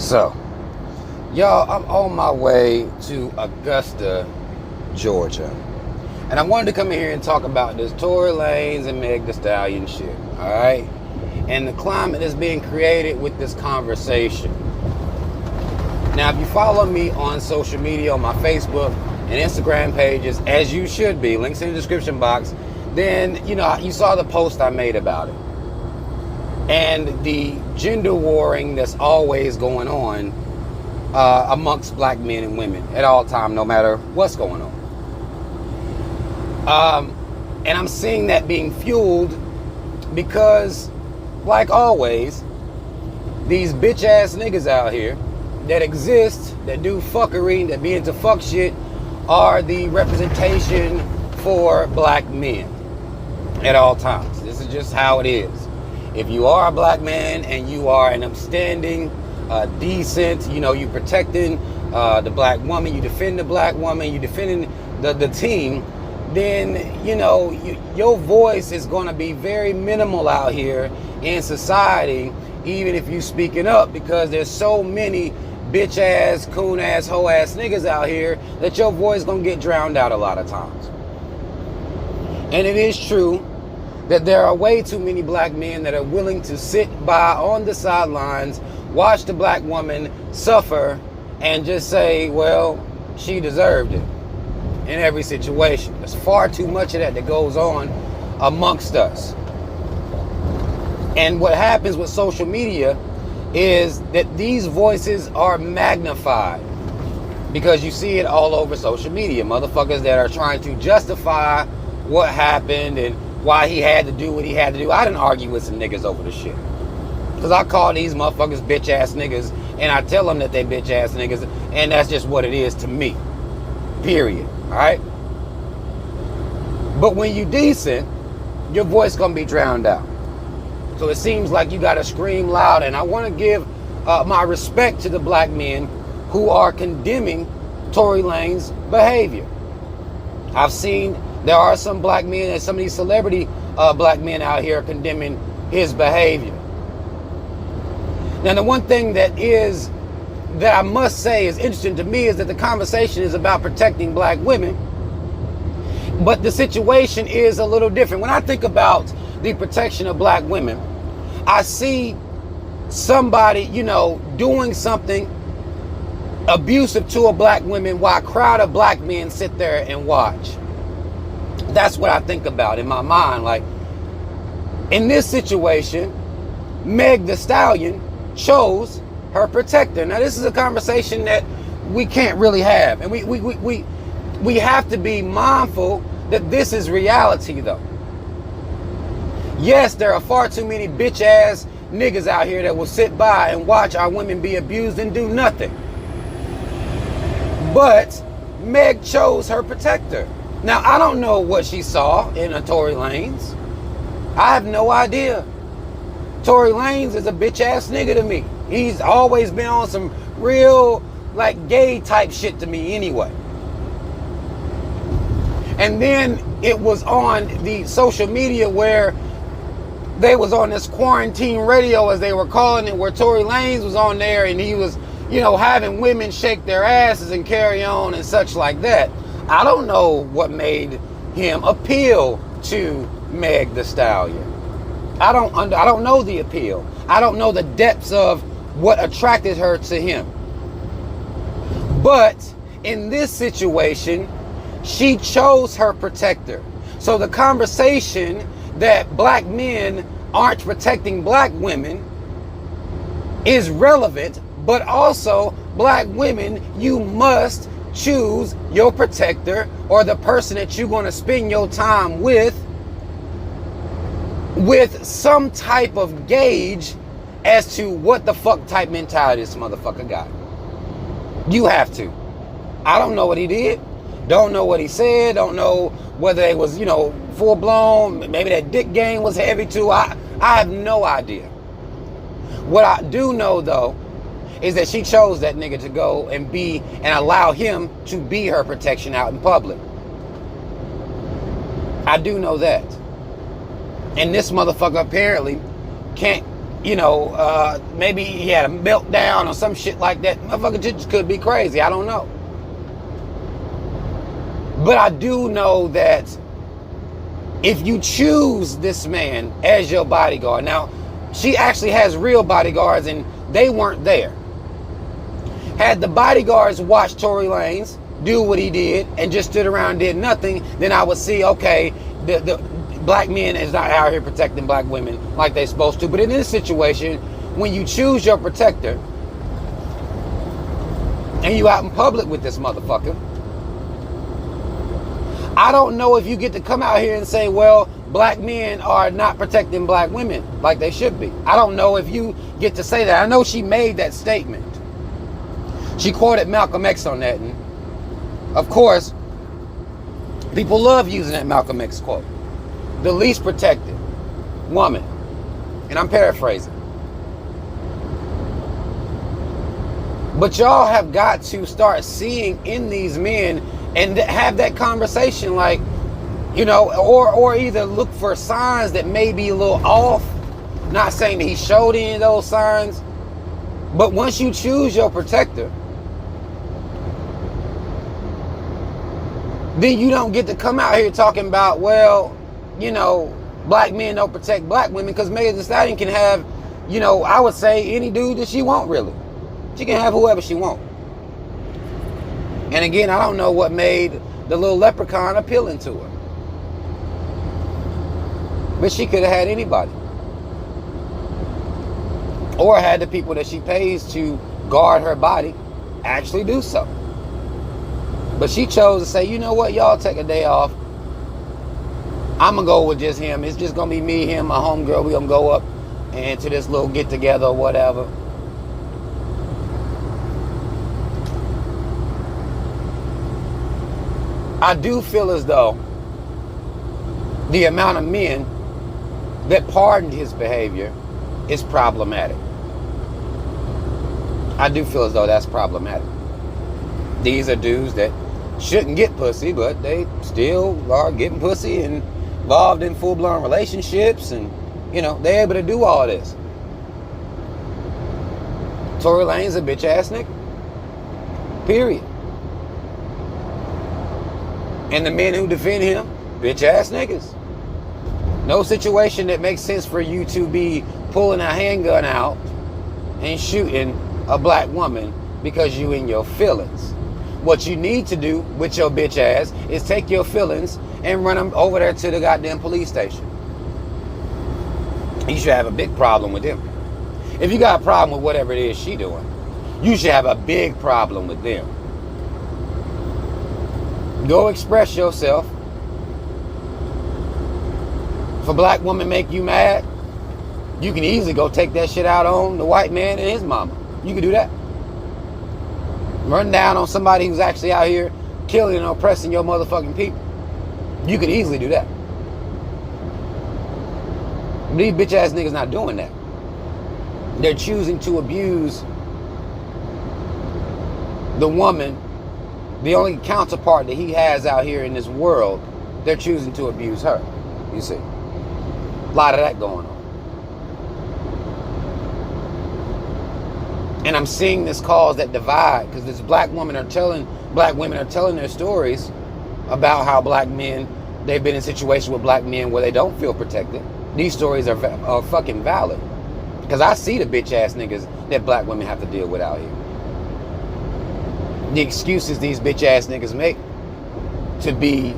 So, y'all, I'm on my way to Augusta, Georgia. And I wanted to come in here and talk about this Tory Lanez and Meg Thee Stallion shit, alright? And the climate that's being created with this conversation. Now, if you follow me on social media, on my Facebook and Instagram pages, as you should be, links in the description box, then, you know, you saw the post I made about it. And the gender warring that's always going on amongst black men and women at all time, no matter what's going on. And I'm seeing that being fueled because, like always, these bitch ass niggas out here that exist, that do fuckery, that be into fuck shit, are the representation for black men at all times. This is just how it is. If you are a black man and you are an upstanding, decent, you know, you protecting the black woman, you defend the black woman, you defending the team, then, you know, your voice is going to be very minimal out here in society, even if you speaking up, because there's so many bitch ass, coon ass, hoe ass niggas out here that your voice is going to get drowned out a lot of times. And it is true that there are way too many black men that are willing to sit by on the sidelines, watch the black woman suffer, and just say, well, she deserved it in every situation. There's far too much of that goes on amongst us. And what happens with social media is that these voices are magnified because you see it all over social media. Motherfuckers that are trying to justify what happened and why he had to do what he had to do. I didn't argue with some niggas over the shit. Because I call these motherfuckers bitch ass niggas and I tell them that they bitch ass niggas, and that's just what it is to me. Period. Alright? But when you decent, your voice gonna be drowned out. So it seems like you gotta scream loud, and I wanna give my respect to the black men who are condemning Tory Lanez's behavior. I've seen there are some black men and some of these celebrity black men out here condemning his behavior. Now, the one thing that I must say is interesting to me is that the conversation is about protecting black women, but the situation is a little different. When I think about the protection of black women, I see somebody, you know, doing something abusive to a black woman while a crowd of black men sit there and watch. That's what I think about in my mind. Like, in this situation, Meg Thee Stallion chose her protector. Now, this is a conversation that we can't really have. And we have to be mindful that this is reality, though. Yes, there are far too many bitch ass niggas out here that will sit by and watch our women be abused and do nothing. But Meg chose her protector. Now, I don't know what she saw in a Tory Lanez. I have no idea. Tory Lanez is a bitch ass nigga to me. He's always been on some real, like, gay type shit to me anyway. And then it was on the social media where they was on this quarantine radio, as they were calling it, where Tory Lanez was on there and he was, you know, having women shake their asses and carry on and such like that. I don't know what made him appeal to Meg Thee Stallion. I don't know the appeal. I don't know the depths of what attracted her to him. But in this situation, she chose her protector. So the conversation that black men aren't protecting black women is relevant, but also black women, you must choose your protector or the person that you're going to spend your time with some type of gauge as to what the fuck type mentality this motherfucker got. You have to. I don't know what he did. Don't know what he said. Don't know whether it was, you know, full blown. Maybe that dick game was heavy too. I have no idea. What I do know though is that she chose that nigga to go and allow him to be her protection out in public. I do know that. And this motherfucker apparently can't maybe he had a meltdown or some shit like that. Motherfucker just could be crazy. I don't know. But I do know that if you choose this man as your bodyguard, now she actually has real bodyguards and they weren't there. Had the bodyguards watched Tory Lanez do what he did and just stood around and did nothing, then I would see, okay, the black men is not out here protecting black women like they're supposed to. But in this situation, when you choose your protector and you out in public with this motherfucker, I don't know if you get to come out here and say, well, black men are not protecting black women like they should be. I don't know if you get to say that. I know she made that statement. She quoted Malcolm X on that. And of course, people love using that Malcolm X quote. The least protected woman. And I'm paraphrasing. But y'all have got to start seeing in these men and have that conversation, like, or either look for signs that may be a little off. Not saying that he showed any of those signs, but once you choose your protector, then you don't get to come out here talking about, well, black men don't protect black women, because Megan Thee Stallion can have, I would say any dude that she want, really. She can have whoever she want. And again, I don't know what made the little leprechaun appealing to her. But she could have had anybody. Or had the people that she pays to guard her body actually do so. But she chose to say, you know what, y'all take a day off. I'm going to go with just him. It's just going to be me, him, my homegirl. We're going to go up and to this little get together or whatever. I do feel as though the amount of men that pardoned his behavior is problematic. I do feel as though that's problematic. These are dudes that shouldn't get pussy, but they still are getting pussy and involved in full-blown relationships, and they're able to do all this. Tory Lanez a bitch ass nigga. Period. And the men who defend him, bitch ass niggas. No situation that makes sense for you to be pulling a handgun out and shooting a black woman because you in your feelings. What you need to do with your bitch ass is take your feelings and run them over there to the goddamn police station. You should have a big problem with them. If you got a problem with whatever it is she doing, you should have a big problem with them. Go express yourself. If a black woman make you mad, you can easily go take that shit out on the white man and his mama. You can do that. Run down on somebody who's actually out here killing and oppressing your motherfucking people. You could easily do that. But these bitch ass niggas not doing that. They're choosing to abuse the woman, the only counterpart that he has out here in this world. They're choosing to abuse her. You see, a lot of that going on. And I'm seeing this cause that divide, because this black women are telling their stories about how black men, they've been in situations with black men where they don't feel protected. These stories are fucking valid, because I see the bitch ass niggas that black women have to deal with out here. The excuses these bitch ass niggas make to be,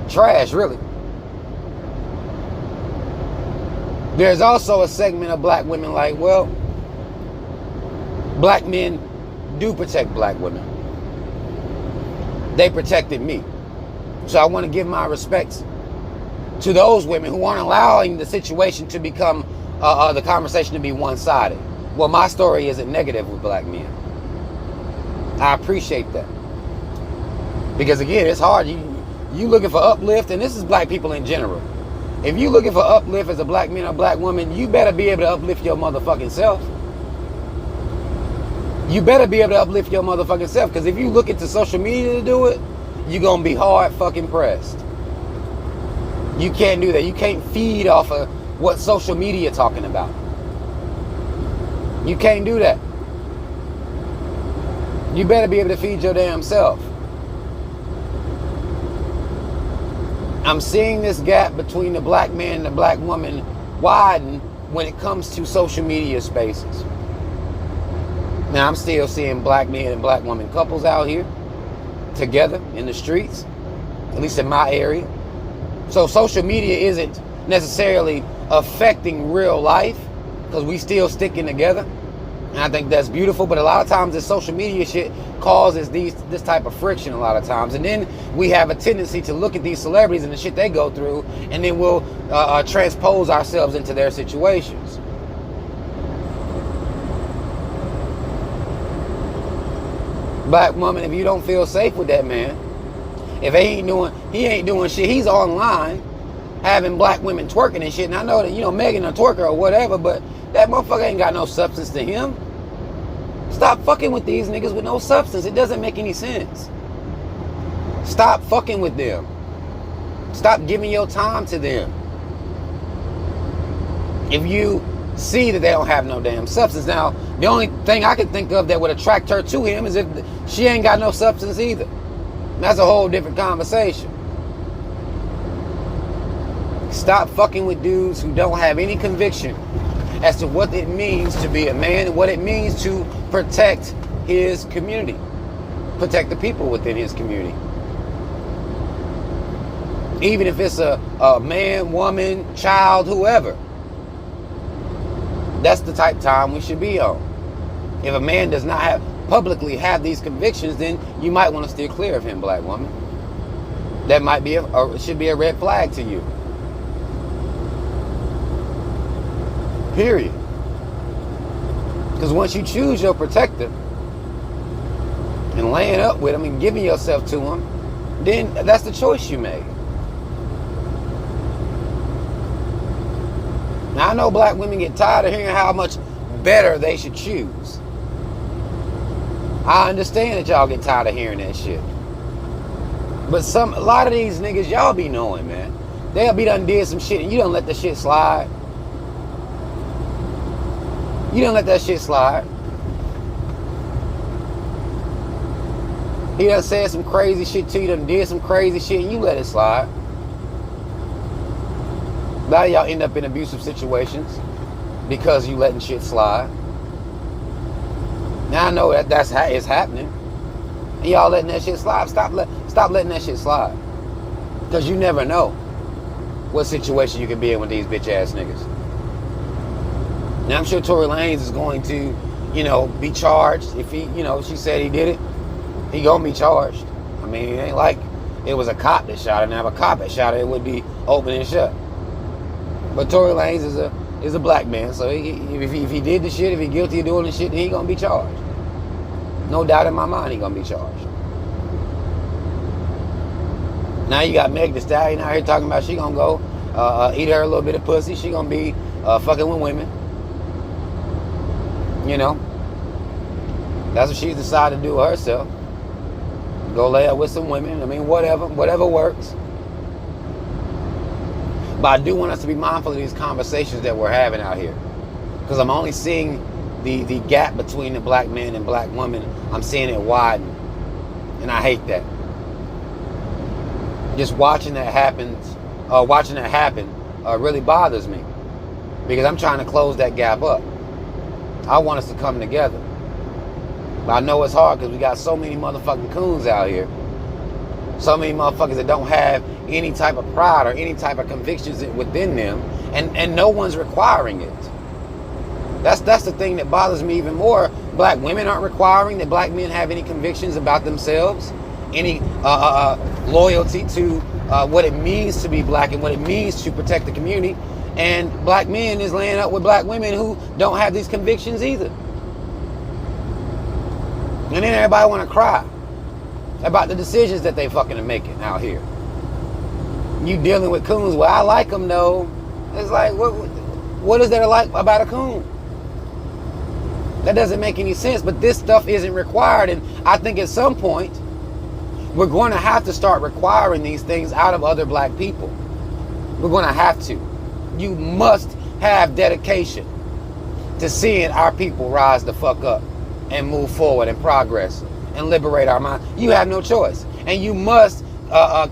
trash, really. There's also a segment of black women like, well, black men do protect black women. They protected me. So I want to give my respects to those women who aren't allowing the situation to become, the conversation to be one-sided. Well, my story isn't negative with black men. I appreciate that. Because again, it's hard. You looking for uplift, and this is black people in general. If you looking for uplift as a black man or black woman, you better be able to uplift your motherfucking self. You better be able to uplift your motherfucking self, because if you look into social media to do it, you're going to be hard fucking pressed. You can't do that. You can't feed off of what social media talking about. You can't do that. You better be able to feed your damn self. I'm seeing this gap between the black man and the black woman widen when it comes to social media spaces. Now, I'm still seeing black men and black woman couples out here together in the streets, at least in my area. So social media isn't necessarily affecting real life because we still sticking together. And I think that's beautiful. But a lot of times this social media shit causes this type of friction a lot of times. And then we have a tendency to look at these celebrities and the shit they go through, and then we'll transpose ourselves into their situations. Black woman, if you don't feel safe with that man, if he ain't doing shit, he's online having black women twerking and shit. And I know that, you know, Megan a twerker or whatever, but that motherfucker ain't got no substance to him. Stop fucking with these niggas with no substance. It doesn't make any sense. Stop fucking with them. Stop giving your time to them. If you see that they don't have no damn substance. Now, the only thing I can think of that would attract her to him is if she ain't got no substance either. That's a whole different conversation. Stop fucking with dudes who don't have any conviction as to what it means to be a man and what it means to protect his community. Protect the people within his community. Even if it's a man, woman, child, whoever. That's the type of time we should be on. If a man does not publicly have these convictions, then you might want to steer clear of him, black woman. That might be should be a red flag to you. Period. Because once you choose your protector and laying up with him and giving yourself to him, then that's the choice you made. Now, I know black women get tired of hearing how much better they should choose. I understand that y'all get tired of hearing that shit. But a lot of these niggas, y'all be knowing, man. They'll be done did some shit and you don't let the shit slide. You don't let that shit slide. He done said some crazy shit to you, done did some crazy shit, and you let it slide. A lot of y'all end up in abusive situations because you letting shit slide. Now I know that's how it's happening. And y'all letting that shit slide. Stop letting that shit slide. Because you never know what situation you could be in with these bitch ass niggas. Now I'm sure Tory Lanez is going to, you know, be charged. If he, you know, she said he did it, he gonna be charged. I mean, it ain't like it was a cop that shot it. Now if a cop had shot it, it would be open and shut. But Tory Lanez is a black man, so if he did the shit, if he guilty of doing the shit, then he gonna be charged. No doubt in my mind, he gonna be charged. Now you got Meg Thee Stallion out here talking about she gonna go eat her a little bit of pussy. She gonna be fucking with women. You know, that's what she's decided to do herself. Go lay up with some women. I mean, whatever works. But I do want us to be mindful of these conversations that we're having out here, because I'm only seeing the gap between the black man and black woman. I'm seeing it widen, and I hate that. Just watching that happen really bothers me, because I'm trying to close that gap up. I want us to come together. But I know it's hard because we got so many motherfucking coons out here. So many motherfuckers that don't have any type of pride or any type of convictions within them. And no one's requiring it. That's the thing that bothers me even more. Black women aren't requiring that black men have any convictions about themselves. Any loyalty to what it means to be black and what it means to protect the community. And black men is laying up with black women who don't have these convictions either. And then everybody want to cry about the decisions that they fucking are making out here. You dealing with coons. Well, I like them though. It's like, what is there to like about a coon? That doesn't make any sense. But this stuff isn't required. And I think at some point, we're going to have to start requiring these things out of other black people. We're going to have to. You must have dedication. to seeing our people rise the fuck up and move forward and progress and liberate our mind. You have no choice. And you must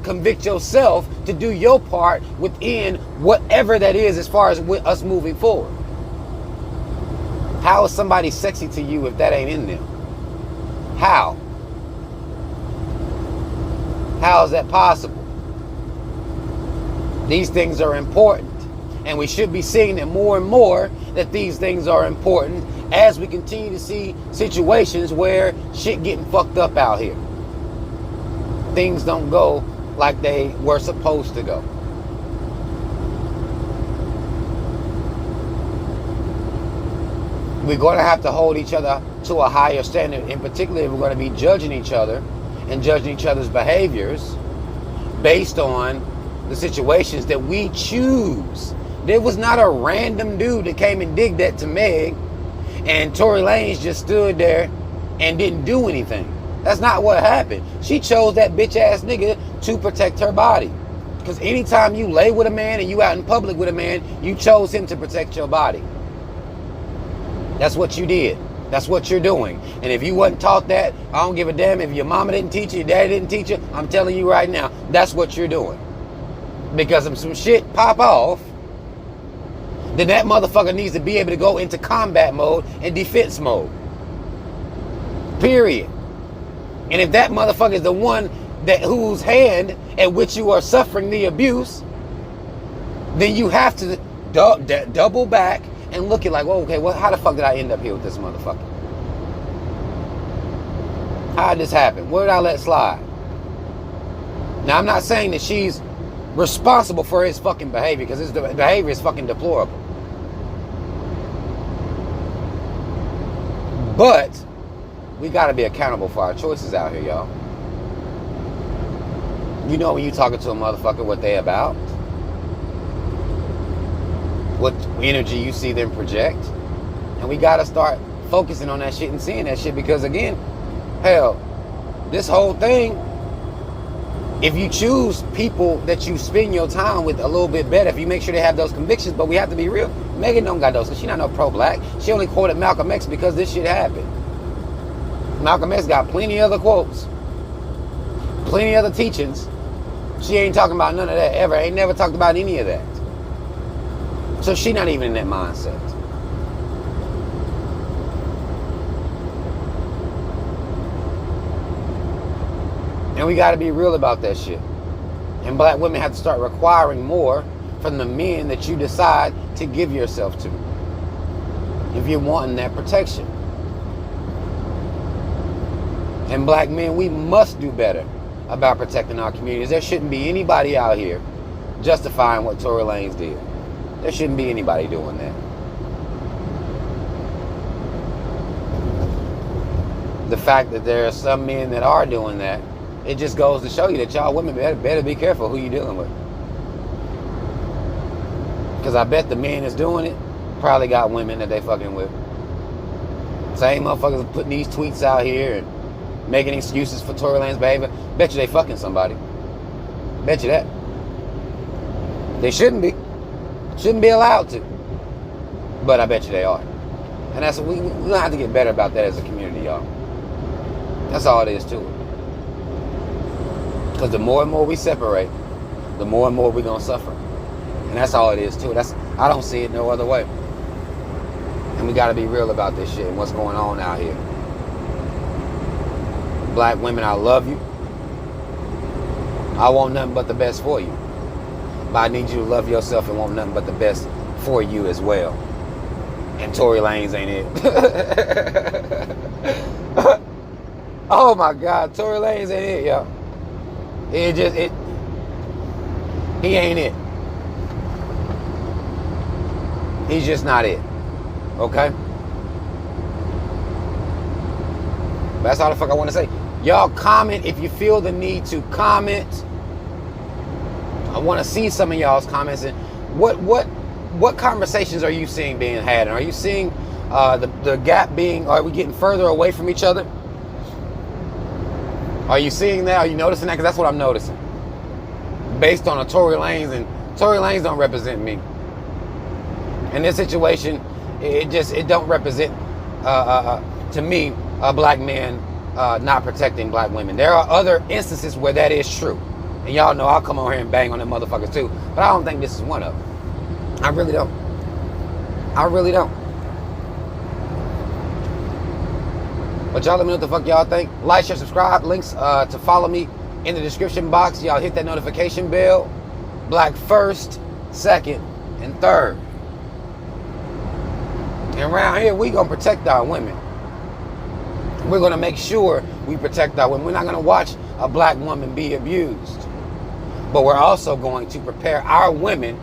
convict yourself to do your part within whatever that is as far as with us moving forward. How is somebody sexy to you if that ain't in them? How? How is that possible? These things are important. And we should be seeing it more and more that these things are important as we continue to see situations where shit getting fucked up out here. Things don't go like they were supposed to go. We're going to have to hold each other to a higher standard. In particular, we're going to be judging each other and judging each other's behaviors based on the situations that we choose. There was not a random dude that came and did that to Meg, and Tory Lanez just stood there and didn't do anything. That's not what happened. She chose that bitch ass nigga to protect her body. Because anytime you lay with a man and you out in public with a man, you chose him to protect your body. That's what you did. That's what you're doing. And if you wasn't taught that, I don't give a damn if your mama didn't teach you, your daddy didn't teach you. I'm telling you right now, that's what you're doing. Because if some shit pop off, then that motherfucker needs to be able to go into combat mode and defense mode. Period. And if that motherfucker is the one that whose hand at which you are suffering the abuse, then you have to double back and look at like, well, okay, well, how the fuck did I end up here with this motherfucker? How did this happen? Where did I let slide? Now, I'm not saying that she's responsible for his fucking behavior, because his behavior is fucking deplorable. But we gotta be accountable for our choices out here, y'all. You know when you talking to a motherfucker what they about, what energy you see them project, and we gotta start focusing on that shit and seeing that shit, because again, hell, this whole thing, if you choose people that you spend your time with a little bit better, if you make sure they have those convictions, but we have to be real, Megan don't got those, because she not no pro-black. She only quoted Malcolm X because this shit happened. Malcolm X got plenty of other quotes, plenty of other teachings. She ain't talking about none of that ever, ain't never talked about any of that. So she not even in that mindset. And we got to be real about that shit. And black women have to start requiring more from the men that you decide to give yourself to, if you're wanting that protection. And black men, we must do better about protecting our communities. There shouldn't be anybody out here justifying what Tory Lanez did. There shouldn't be anybody doing that. The fact that there are some men that are doing that, it just goes to show you that y'all women better be careful who you dealing with. Because I bet the men that's doing it probably got women that they fucking with. Same motherfuckers putting these tweets out here and making excuses for Tory Lanez's behavior. Bet you they fucking somebody. Bet you that. They shouldn't be. Shouldn't be allowed to. But I bet you they are. And that's we're gonna have to get better about that as a community, y'all. That's all it is to it. Because the more and more we separate, the more and more we're gonna suffer. And that's all it is to it. I don't see it no other way. And we gotta be real about this shit and what's going on out here. Black women, I love you. I want nothing but the best for you. But I need you to love yourself and want nothing but the best for you as well. And Tory Lanez ain't it. Oh my God, Tory Lanez ain't it, y'all. He ain't it. He's just not it. Okay? That's all the fuck I want to say. Y'all comment if you feel the need to comment. I want to see some of y'all's comments. And what conversations are you seeing being had? And are you seeing the gap being, are we getting further away from each other? Are you seeing that? Are you noticing that? Because that's what I'm noticing. Based on a Tory Lanez, and Tory Lanez don't represent me. In this situation, It don't represent to me a black man not protecting black women. There are other instances where that is true, and y'all know I'll come on here and bang on them motherfuckers too, but I don't think this is one of them. I really don't. I really don't. But y'all let me know what the fuck y'all think. Like, share, subscribe. Links to follow me in the description box. Y'all hit that notification bell. Black first, second, and third. And around here, we gonna protect our women. We're gonna make sure we protect our women. We're not gonna watch a black woman be abused. But we're also going to prepare our women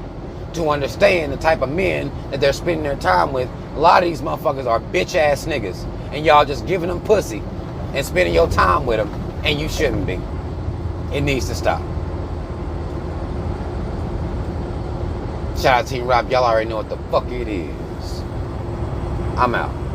to understand the type of men that they're spending their time with. A lot of these motherfuckers are bitch ass niggas, and y'all just giving them pussy and spending your time with them, and you shouldn't be. It needs to stop. Shout out to Team Rob. Y'all already know what the fuck it is. I'm out.